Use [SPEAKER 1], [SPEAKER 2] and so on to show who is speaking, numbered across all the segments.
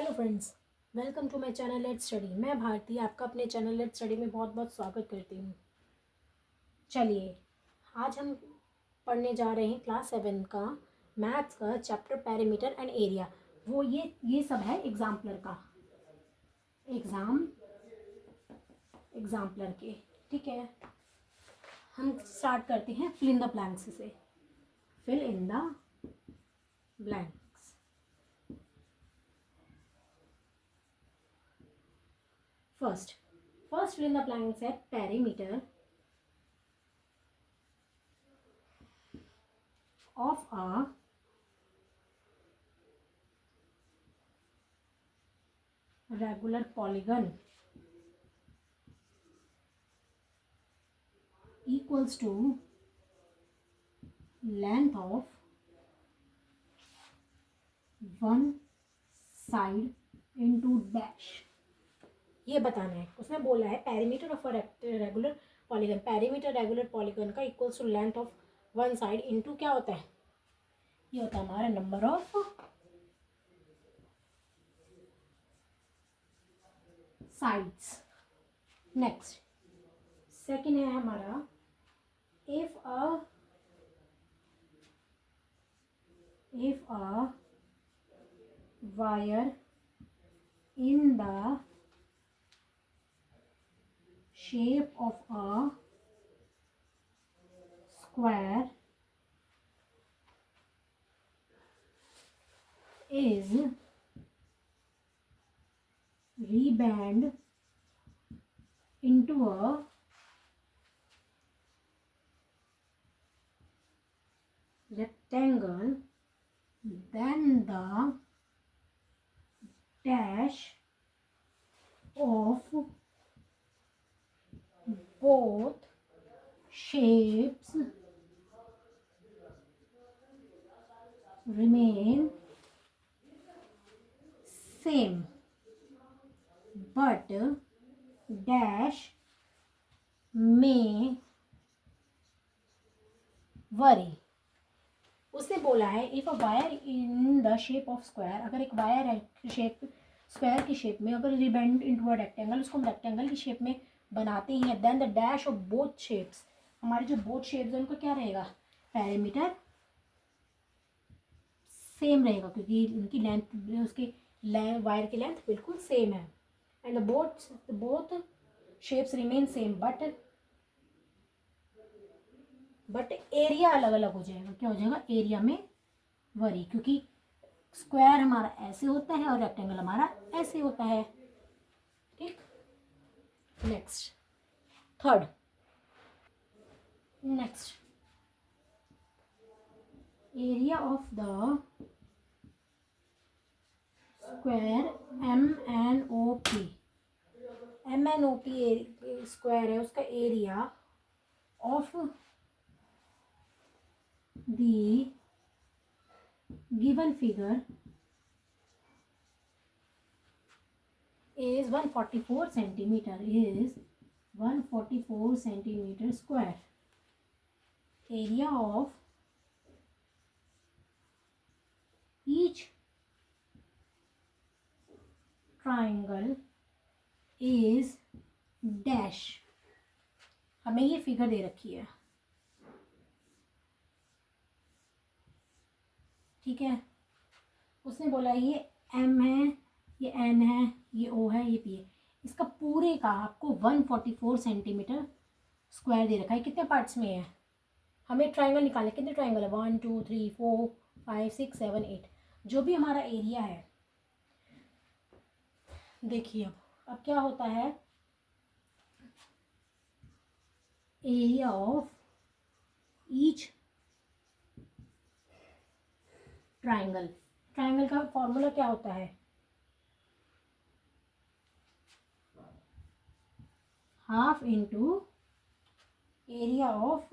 [SPEAKER 1] Hello friends, welcome to my channel let's study. मैं भारती आपका अपने चैनल लेट्स स्टडी में बहुत बहुत स्वागत करती हूँ। चलिए, आज हम पढ़ने जा रहे हैं क्लास 7 का मैथ्स का चैप्टर पेरीमीटर एंड एरिया। वो ये सब है एग्जाम्पलर का, एग्जाम्पलर के। ठीक है, हम स्टार्ट करते हैं फिल इन द ब्लैंक्स से। Fill in the blanks. First fill in the blanks है perimeter of a regular polygon equals to length of one side into dash। ये बताना है। उसने बोला है perimeter of a regular polygon, perimeter regular polygon का equals to length of one side into क्या होता है, ये होता है हमारा number of sides. Next second है हमारा if a wire in the shape of a square is reband into a rectangle, then the dash of both shapes remain same but dash may vary। उसने बोला है if a wire in the shape of square, अगर एक wire है shape square की shape में, अगर रिबेंड into a rectangle, उसको हम रेक्टेंगल की शेप में बनाते हैं, then the dash of both shapes, हमारे जो बोथ शेप्स हैं उनका क्या रहेगा, पेरीमीटर सेम रहेगा क्योंकि उनकी लेंथ, उसकी वायर की लेंथ बिल्कुल सेम है। And both shapes remain same but area अलग अलग हो जाएगा। क्या हो जाएगा, एरिया में वरी, क्योंकि स्क्वायर हमारा ऐसे होता है और रेक्टेंगल हमारा ऐसे होता है। ठीक, next third, next area of the square MNOP, MNOP square है, उसका area of the given figure is 144 centimeter, is 144 centimeter square। area of each triangle is dash। हमें ये फिगर दे रखी है, ठीक है। उसने बोला ये M है, ये N है, ये O है, ये P है। इसका पूरे का आपको 144 सेंटीमीटर स्क्वायर दे रखा है। कितने पार्ट्स में है, हमें ट्राइंगल निकालना है। कितने ट्राइंगल है, 1 2 3 4 5 6 7 8। जो भी हमारा एरिया है, देखिए अब क्या होता है, area of each triangle, triangle का फॉर्मूला क्या होता है, half into area of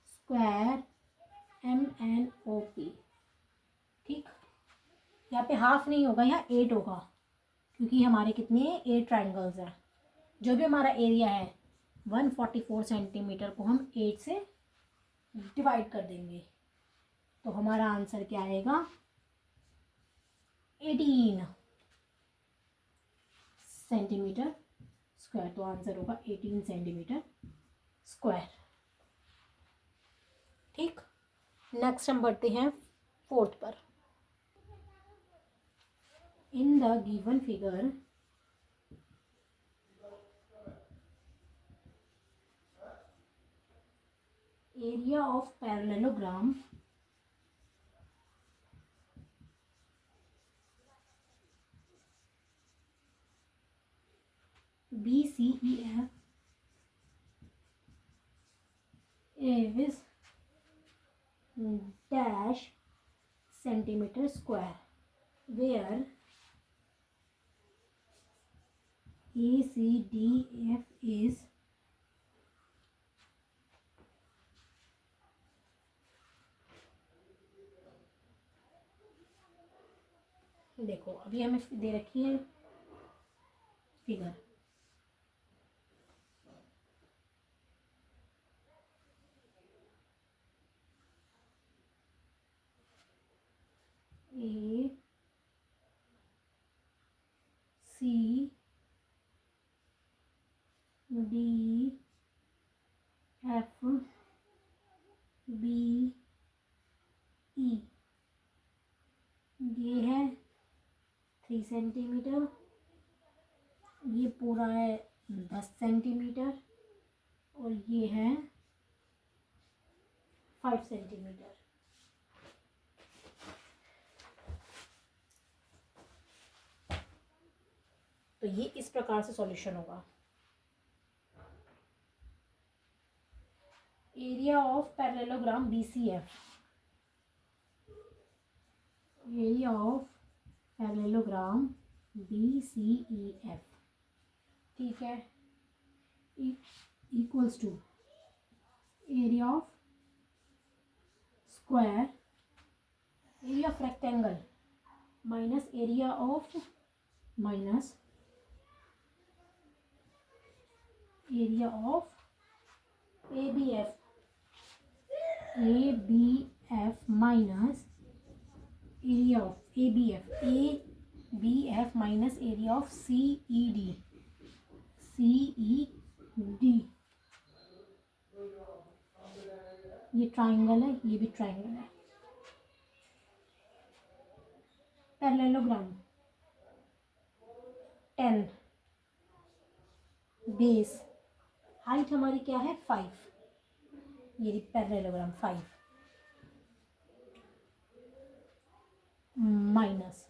[SPEAKER 1] square MNOP। ठीक, यहाँ पे हाफ नहीं होगा, यहाँ 8 होगा क्योंकि हमारे कितने 8 ट्राइंगल्स हैं। जो भी हमारा एरिया है 144 सेंटीमीटर को हम 8 से डिवाइड कर देंगे, तो हमारा आंसर क्या आएगा, 18 सेंटीमीटर स्क्वायर। तो आंसर होगा 18 सेंटीमीटर स्क्वायर। ठीक, नेक्स्ट हम बढ़ते हैं फोर्थ पर। In the given figure area of parallelogram BCEF is dash centimeter square, where ACDF is देखो अभी हमें दे रखी है फिगर, ACDFBE, ये है 3 सेंटीमीटर, ये पूरा है 10 सेंटीमीटर और ये है 5 सेंटीमीटर। तो ये इस प्रकार से सॉल्यूशन होगा। Area of parallelogram BCF, area of parallelogram BCEF, ठीक है, equals to area of square, area of rectangle minus area of minus area of ABF minus area of ABF minus area of CED। ये triangle है, ये भी triangle है। Parallelogram 10, base height हमारी क्या है 5, ये पैरेललोग्राम 5 माइनस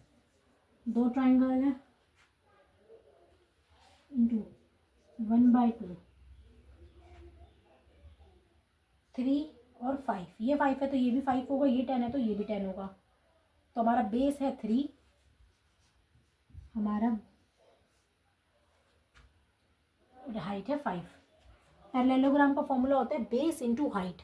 [SPEAKER 1] 2 ट्राइंगल है इंटू 1/2 3 और 5, ये 5 है तो ये भी 5 होगा, ये 10 है तो ये भी 10 होगा। तो हमारा बेस है 3, हमारा हाइट है 5। पैरेललोग्राम का फॉर्मूला होता है बेस इंटू हाइट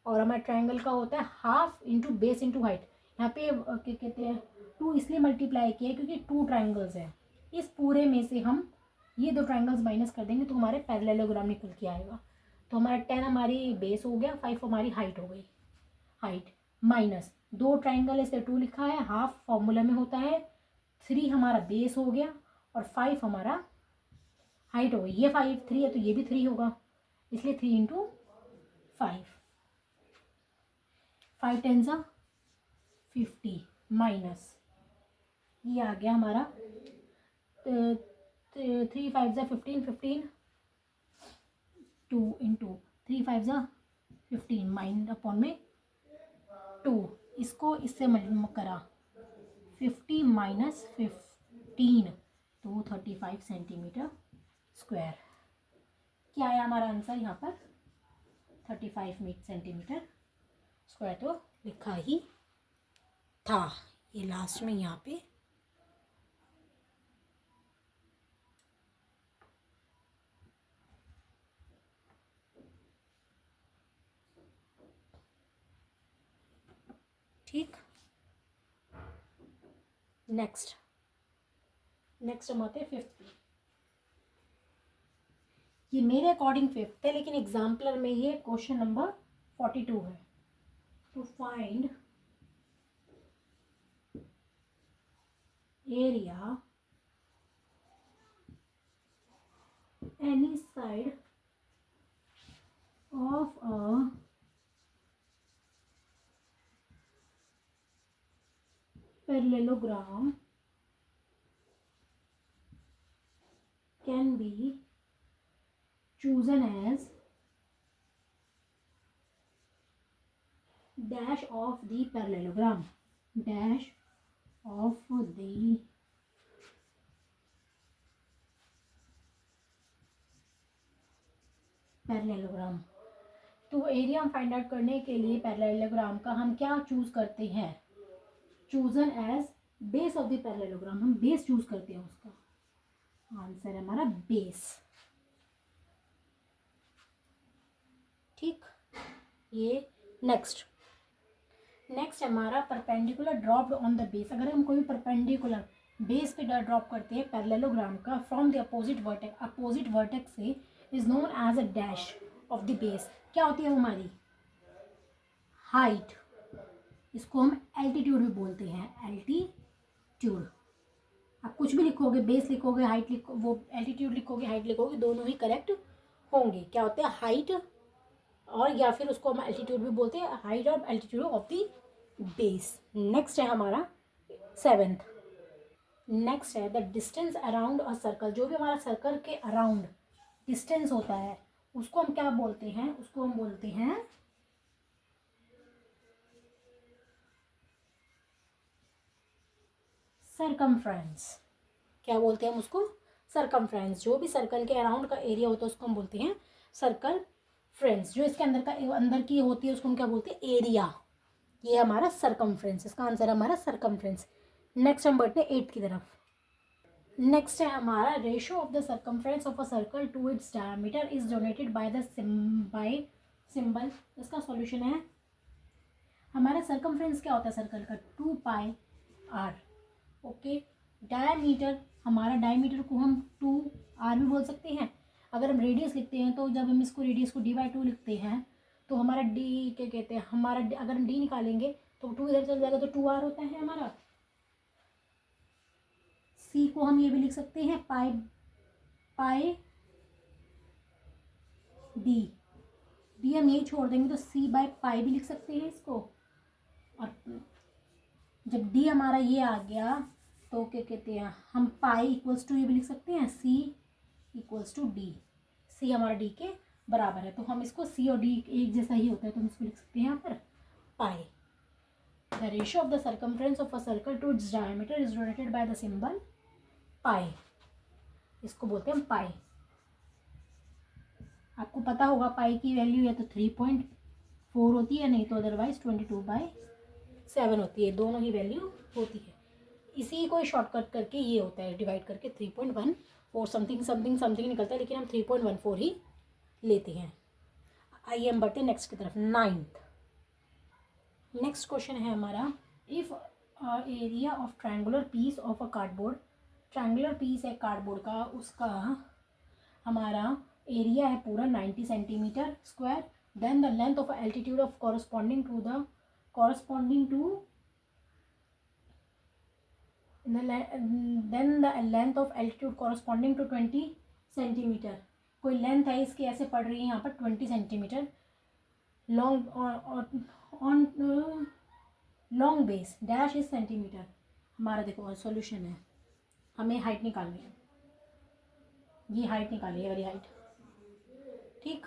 [SPEAKER 1] और हमारे ट्राइंगल का होता है half into base into height. यहाँ पे क्या कहते हैं 2 इसलिए मल्टीप्लाई किया है क्योंकि 2 ट्राइंगल्स हैं। इस पूरे में से हम ये 2 ट्राइंगल्स माइनस कर देंगे तो हमारे पैरेललोग्राम निकल के आएगा। तो हमारा 10 हमारी बेस हो गया, 5 हमारी हाइट हो गई, हाइट माइनस 2 ट्राइंगल ऐसे 2 लिखा है, हाफ फॉर्मूला में होता है, 3 हमारा बेस हो गया और 5 हमारा हाइट हो गई। ये 5 3 है तो ये भी 3 होगा, इसलिए 3 इंटू 5, 5 10 50 माइनस ये आ गया हमारा 3 5 15 15 2 इंटू 3 5 15 माइन अपॉन में 2, इसको इससे करा 50 माइनस 15 तो 35 सेंटीमीटर स्क्वायर। क्या आया हमारा आंसर यहाँ पर 35 सेंटीमीटर स्क्वायर तो लिखा ही था, ये लास्ट में यहाँ पे ठीक। नेक्स्ट हम आते हैं 5th। ये मेरे अकॉर्डिंग 5th है लेकिन एग्जाम्पलर में ये क्वेश्चन नंबर 42 है। To find area any side of a parallelogram can be chosen as dash of the parallelogram, dash of the parallelogram. तो एरिया हम फाइंड आउट करने के लिए पैरेललोग्राम का हम क्या चूज करते हैं, chosen as base of the parallelogram, हम बेस चूज करते हैं, उसका आंसर है हमारा बेस। ठीक, ये नेक्स्ट हमारा perpendicular dropped on the base. अगर हम कोई परपेंडिकुलर बेस पे ड्रॉप करते हैं पैरेललोग्राम का फ्रॉम द अपोजिट वर्टेक्स से is known as a dash of the base. क्या होती है हमारी हाइट, इसको हम एल्टीट्यूड भी बोलते हैं, एल्टीट्यूड। आप कुछ भी लिखोगे, बेस लिखोगे, हाइट लिखो, वो एल्टीट्यूड लिखोगे, हाइट लिखोगे, दोनों ही करेक्ट होंगे। क्या होते हैं हाइट, और या फिर उसको हम एल्टीट्यूड भी बोलते हैं, हाइट और altitude of the base. Next है हमारा 7th, नेक्स्ट है the distance around a circle. जो भी हमारा सर्कल के अराउंड डिस्टेंस होता है उसको हम क्या बोलते हैं, उसको हम बोलते हैं सरकमफ्रेंस। क्या बोलते हैं हम उसको, सरकमफ्रेंस। जो भी सर्कल के अराउंड का एरिया होता है उसको हम बोलते हैं सर्कल फ्रेंस। जो इसके अंदर की होती है उसको हम क्या बोलते हैं, एरिया। ये हमारा सरकमफ्रेंस, इसका आंसर हमारा सरकमफ्रेंस। नेक्स्ट हम बढ़ते हैं 8 की तरफ। नेक्स्ट है हमारा ratio of the circumference of a circle to its diameter is donated by the symbol. इसका सॉल्यूशन है हमारा सर्कमफ्रेंस क्या होता है सर्कल का, 2πr। ओके, डायमीटर, हमारा डायमीटर को हम 2r भी बोल सकते हैं। अगर हम रेडियस लिखते हैं तो जब हम इसको रेडियस को d/2 लिखते हैं तो हमारा d क्या कहते हैं, हमारा अगर हम d निकालेंगे तो 2 इधर चल जाएगा तो 2r होता है हमारा। c को हम ये भी लिख सकते हैं पाई d हम यही छोड़ देंगे तो c/π भी लिख सकते हैं इसको। और जब d हमारा ये आ गया तो क्या कहते हैं, हम पाई इक्वल्स टू ये भी लिख सकते हैं, c equals to d। c हमारा d के बराबर है तो हम इसको c और d एक जैसा ही होता है तो हम इसको लिख सकते हैं यहाँ पर pi. The ratio of the circumference of a circle to its diameter is denoted by the symbol pi. इसको बोलते हैं पाई। आपको पता होगा पाई की वैल्यू या तो 3.4 होती है, नहीं तो अदरवाइज 22/7 होती है, दोनों ही वैल्यू होती है। इसी को शॉर्टकट करके ये होता है, डिवाइड करके 3.14 समथिंग समथिंग समथिंग निकलता है, लेकिन हम 3.14 ही लेते हैं। आइए हम बढ़ते हैं नेक्स्ट की तरफ, 9th। नेक्स्ट क्वेश्चन है हमारा, if area of triangular piece of a cardboard, triangular piece है कार्डबोर्ड का, उसका हमारा एरिया है पूरा 90 centimetre square, then the length of altitude of corresponding to then the length of altitude corresponding to 20 centimetre. कोई length है इसकी ऐसे पड़ रही है यहाँ पर 20 centimetre, long base dash is centimetre. हमारा देखो सॉल्यूशन है, हमें हाइट निकालनी है, ये हाइट निकाली है वाली हाइट। ठीक,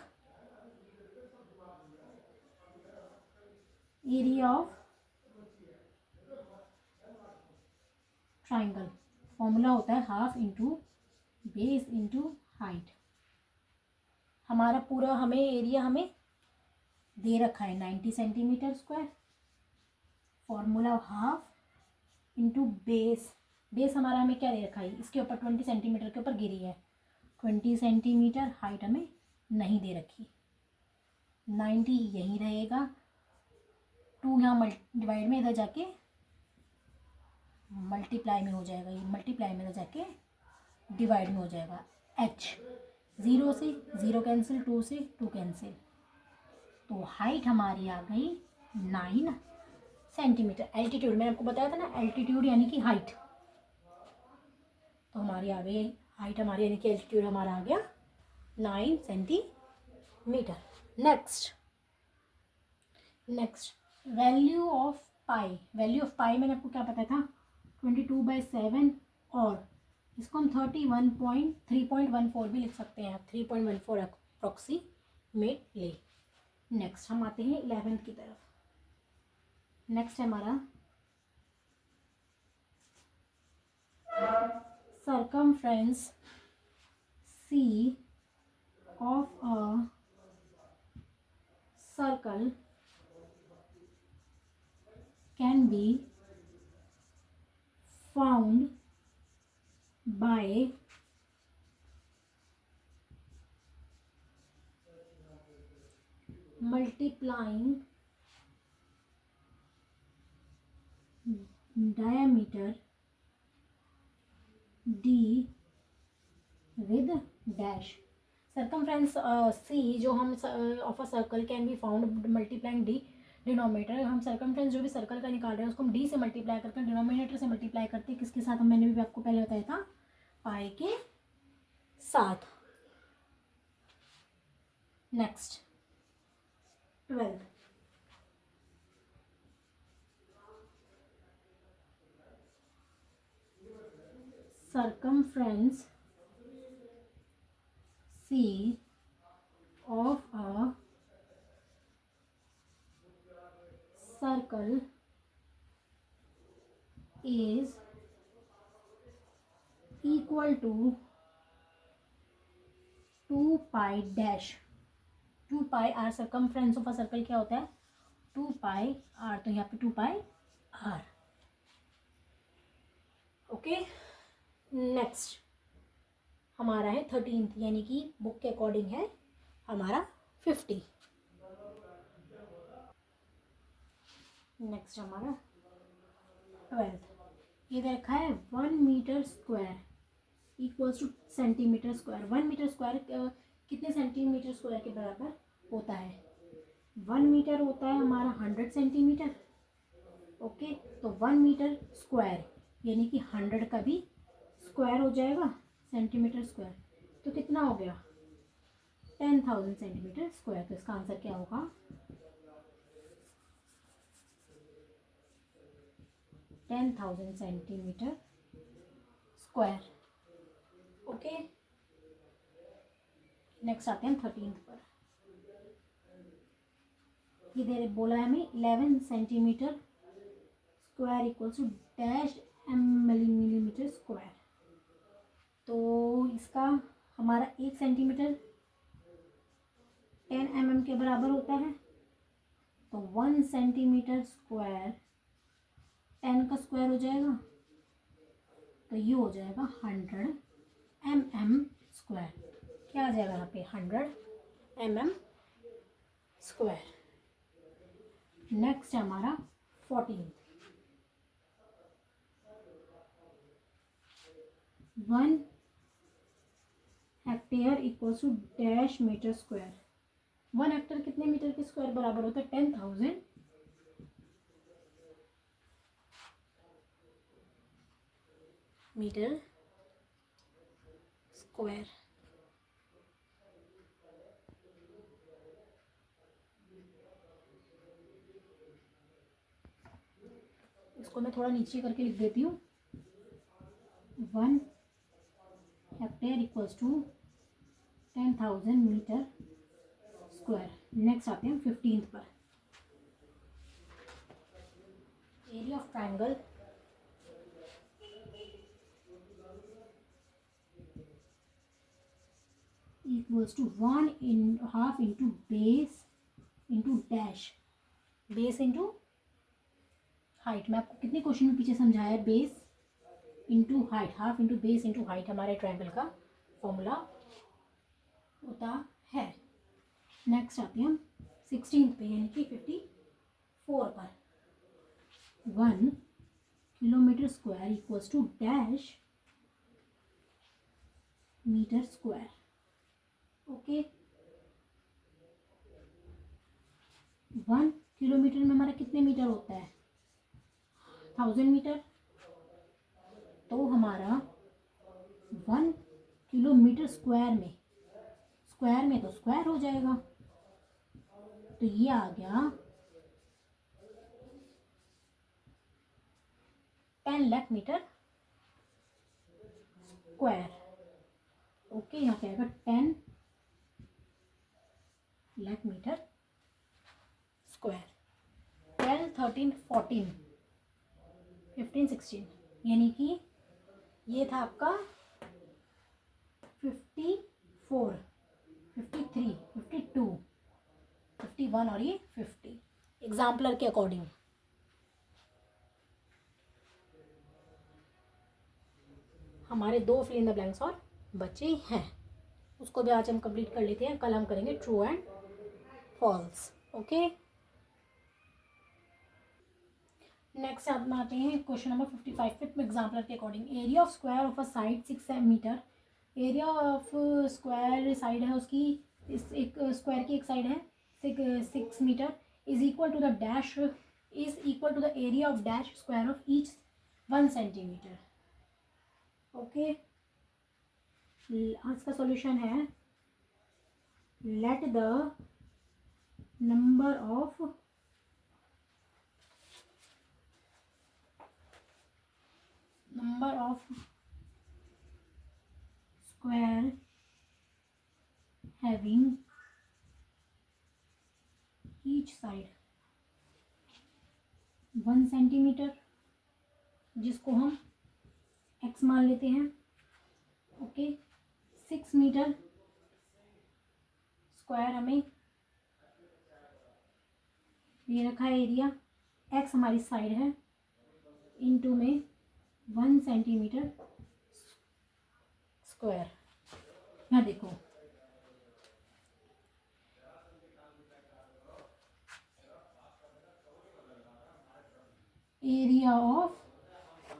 [SPEAKER 1] एरिया ऑफ ट्राइंगल फॉर्मूला होता है half into base into height. हमारा पूरा हमें एरिया हमें दे रखा है 90 centimetre square, formula half into base. Base हमारा हमें क्या दे रखा है, इसके ऊपर 20 सेंटीमीटर के ऊपर गिरी है, 20 सेंटीमीटर। हाइट हमें नहीं दे रखी, 90 यहीं रहेगा, 2 यहाँ डिवाइड में इधर जाके मल्टीप्लाई में हो जाएगा, ये मल्टीप्लाई में इधर जाके डिवाइड में हो जाएगा। h 0 से 0 कैंसिल, 2 से 2 कैंसिल, तो हाइट हमारी आ गई 9 सेंटीमीटर। एल्टीट्यूड मैंने आपको बताया था ना, एल्टीट्यूड यानी कि हाइट, तो हमारी आ गई हाइट हमारी, यानी कि एल्टीट्यूड हमारा आ गया 9 centimetre. Next value of pi. Value of pi मैंने आपको क्या पता था, 22/7, और इसको हम 3.14 भी लिख सकते हैं, 3.14 अप्रोक्सीमेटली। नेक्स्ट हम आते हैं 11th की तरफ। नेक्स्ट है हमारा circumference C of a circle can be found by multiplying diameter D with dash। Circumference C जो हम of a circle can be found multiplying D denominator. हम सर्कमफ्रेंस जो भी सर्कल का निकाल रहे हैं उसको हम D से मल्टीप्लाई करके डिनोमिनेटर से मल्टीप्लाई करते हैं किसके साथ, मैंने भी आपको पहले बताया था, पाई के साथ। Next 12th circumference C of a circle is equal to 2 pi dash। 2 pi r circumference of a circle क्या होता है, 2 pi r, तो यहाँ पे 2 pi r। ओके नेक्स्ट हमारा है 13th, यानी कि बुक के अकॉर्डिंग है हमारा 50। नेक्स्ट हमारा 12th, ये देखा है 1 metre square equals to centimetre square. 1 metre square कितने सेंटीमीटर स्क्वायर के बराबर होता है, 1 मीटर होता है हमारा 100 सेंटीमीटर। ओके तो 1 मीटर स्क्वायर यानी कि 100 का भी स्क्वायर हो जाएगा सेंटीमीटर स्क्वायर, तो कितना हो गया 10,000 सेंटीमीटर स्क्वायर। तो इसका आंसर क्या होगा 10,000 सेंटीमीटर स्क्वायर। ओके नेक्स्ट आते हैं 13th पर। इधर बोला है हमें 11 centimetre square equals to dash millimetre square. तो इसका हमारा 1 सेंटीमीटर 10 mm के बराबर होता है, तो 1 सेंटीमीटर स्क्वायर 10 का स्क्वायर हो जाएगा, तो ये हो जाएगा 100 mm स्क्वायर। क्या आ जाएगा यहाँ पे 100 mm स्क्वायर। नेक्स्ट हमारा 14th, 1 hectare equals to dash metre square. 1 हेक्टेयर कितने मीटर के स्क्वायर बराबर होता है 10,000 मीटर स्क्वायर। इसको मैं थोड़ा नीचे करके लिख देती हूँ, 1 hectare equals to 10,000 metre square. Next आते हैं 15th पर। Area of triangle equals to 1/2 into base into dash. Base into height, मैं आपको कितने क्वेश्चन में पीछे समझाया है, base into height, half into base into height हमारे ट्रायंगल का फॉर्मूला होता है। नेक्स्ट आते हैं हम 16th पे, यानी कि 54 पर। 1 kilometre square equals to dash metre square. Okay 1 kilometre में हमारा कितने मीटर होता है 1000 मीटर, तो हमारा 1 किलोमीटर स्क्वायर में तो स्क्वायर हो जाएगा, तो ये आ गया 10 लाख मीटर स्क्वायर। ओके, यहाँ पे आएगा 10 लाख मीटर स्क्वायर। 12, 13, 14, 15, 16, यानी कि ये था आपका 54, 53, 52, 51 और ये 50 एग्जाम्पलर के अकॉर्डिंग। हमारे 2 फिल इन द ब्लैंक्स और बचे हैं, उसको भी आज हम कंप्लीट कर लेते हैं। कल हम करेंगे true and false. Okay, next आप आते हैं क्वेश्चन नंबर 55 फिफ्थ एग्जाम्पलर के according. Area of square of a side 6 metre. Area of square side है उसकी, इस एक स्क्वायर की एक साइड है 6 metre, is equal to the dash, is equal to the area of dash square of each 1 centimetre. Okay, आज का solution है let the number of square having each side 1 centimetre, जिसको हम x मान लेते हैं। ओके, 6 मीटर स्क्वायर हमें ये रखा है एरिया, x हमारी साइड है, इनटू में 1 सेंटीमीटर स्क्वायर। यहाँ देखो area of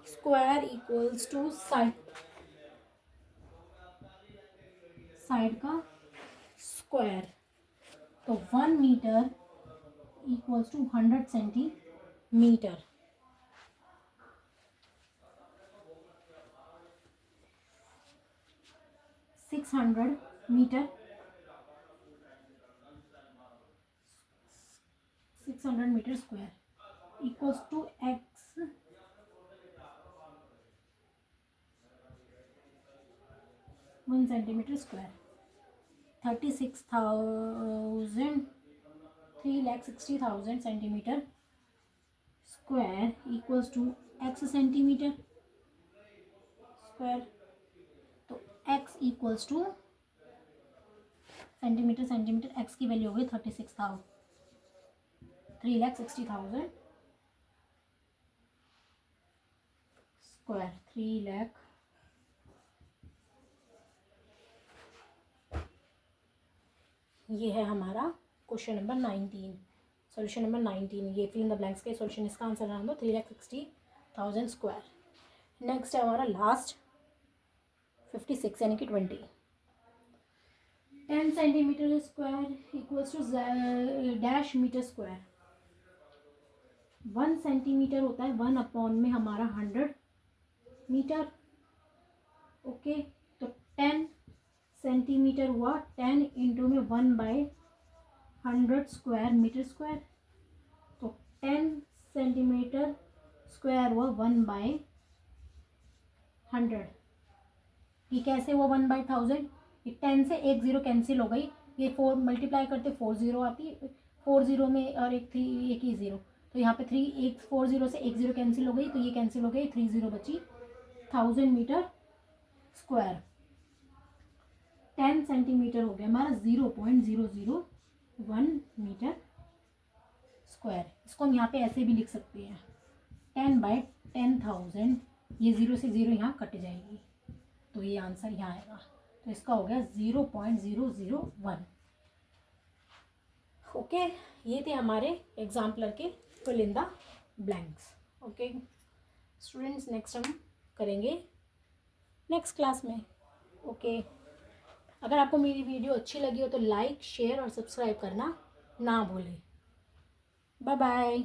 [SPEAKER 1] square equals to side का स्क्वायर, तो 1 metre equals to 100 centimetre. Six hundred metre square equals to x 1 centimetre square. 3,60,000 centimetre square equals to x centimetre square, तो x equals to centimetre x की value हो गई 3,60,000 square, 3 lakh. ये है हमारा question number 19, solution number 19। ये fill in the blanks के solution, इसका आंसर नंबर 3,60,000 स्क्वायर। नेक्स्ट है हमारा लास्ट 56 यानी कि 20। 10 centimetre square equals to dash metre square. 1 centimetre होता है 1 अपॉन में हमारा 100 मीटर। ओके, तो 10 सेंटीमीटर हुआ 10 इंटू में 1/100 स्क्वायर मीटर स्क्वायर, तो 10 सेंटीमीटर स्क्वायर हुआ 1/100। ये कैसे हुआ 1/1000? ये 10 से एक 0 कैंसिल हो गई, ये 4 मल्टीप्लाई करते 4 0 आती, 4 0 में और एक 3 एक ही 0, तो यहाँ पे 3 एक 4 0 से एक 0 कैंसिल हो गई, तो ये कैंसिल हो गई, 3 0 बची, 1000 मीटर स्क्वायर। 10 सेंटीमीटर हो गया हमारा 0.001 मीटर स्क्वायर। इसको हम यहाँ पे ऐसे भी लिख सकते हैं 10/10,000, ये 0 से 0 यहाँ कट जाएगी, तो ये आंसर यहाँ आएगा, तो इसका हो गया 0.001। ओके, ये थे हमारे एग्जाम्पलर के fill in the blanks. Okay students, next हम करेंगे नेक्स्ट क्लास में। ओके, अगर आपको मेरी वीडियो अच्छी लगी हो तो लाइक, शेयर और सब्सक्राइब करना ना भूलें। Bye bye.